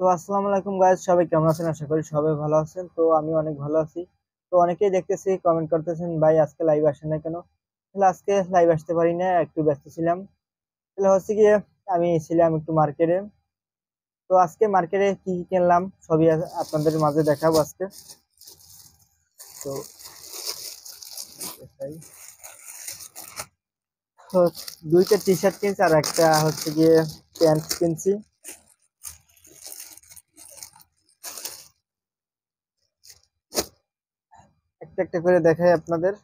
তো আসসালামু আলাইকুম গাইস, সবাই কেমন আছেন? আশা করি সবাই ভালো আছেন। তো আমি অনেক ভালো আছি। তো অনেকেই দেখতেছি কমেন্ট করতেছেন, ভাই আজকে লাইভ আসেন না কেন? তাহলে আজকে লাইভ আসতে পারি না, একটু ব্যস্ত ছিলাম। তাহলে হচ্ছে গিয়ে আমি ছিলাম একটু মার্কেটে। তো আজকে মার্কেটে কি কি কিনলাম সবই আপনাদের মাঝে দেখাবো আজকে। তো দেখাই। তো দুইটা টি শার্ট কিনছি আর একটা হচ্ছে গিয়ে প্যান্ট কিনছি। একটা একটা করে দেখাই আপনাদের।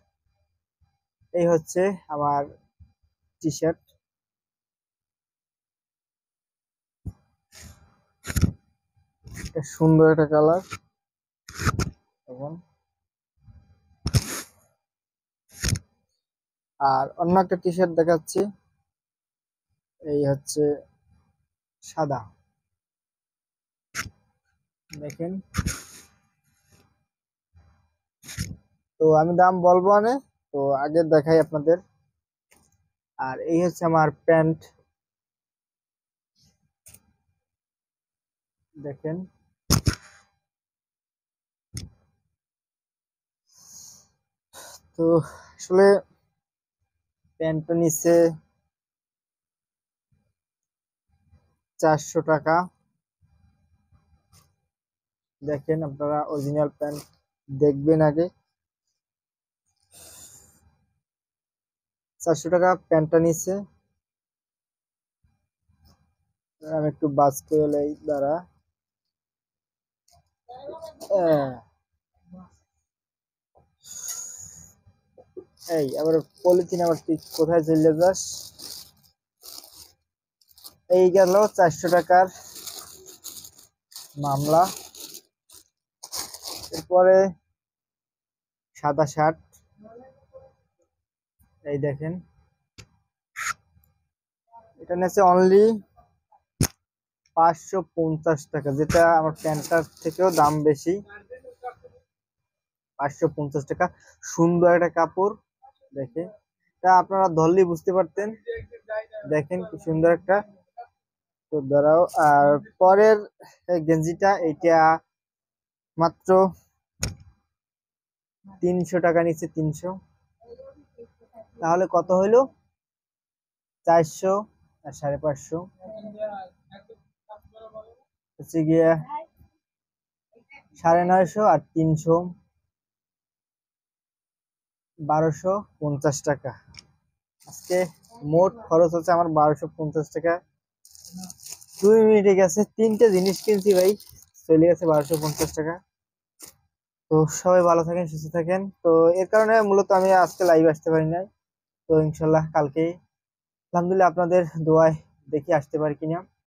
এই হচ্ছে আমার টি শার্ট। সুন্দর একটা কালার। এবং আর অন্য একটা টি শার্ট দেখাচ্ছি। এই হচ্ছে সাদা, দেখেন। তো আমি দাম বলবো না, তো আগে দেখাই আপনাদের। আর এই হচ্ছে আমার প্যান্ট, দেখেন। তো আসলে প্যান্টটা নিচ্ছে 400 টাকা। দেখেন, আপনারা অরিজিনাল প্যান্ট দেখবেন আগে। 400 টাকা প্যান্টটা নিচ্ছে। আমি একটু বাঁচতে হলে দ্বারা এই আবার পলিথিন, আবার তুই কোথায় চলে যাস? এই গেল 400 টাকার মামলা। এরপরে সাদা শার্ট, এই দেখেন। এটা নিচ্ছে অনলি 550 টাকা, যেটা আমার প্যান্টটার থেকেও দাম বেশি। 550 টাকা, সুন্দর একটা কাপড়। দেখে তা আপনারা ধরলেই বুঝতে পারতেন। দেখেন কি সুন্দর একটা। তো দাঁড়াও। আর পরের এই গেঞ্জিটা, এইটা মাত্র 300 টাকা নিচ্ছে, 300। তাহলে কত হইলো? 400 আর 550 হচ্ছে গিয়ে 950 আর 300, 1250 টাকা। আজকে মোট খরচ হচ্ছে আমার 1250 টাকা। 2 মিনিটে গেছে, তিনটে জিনিস কিনছি ভাই, চলে গেছে 1250 টাকা। তো সবাই ভালো থাকেন, সুস্থ থাকেন। তো এর কারণে মূলত আমি আজকে লাইভ আসতে পারি নাই। তো ইনশাল্লাহ কালকে, আলহামদুলিল্লাহ আপনাদের দোয়ায় দেখি আসতে পারি কিনা।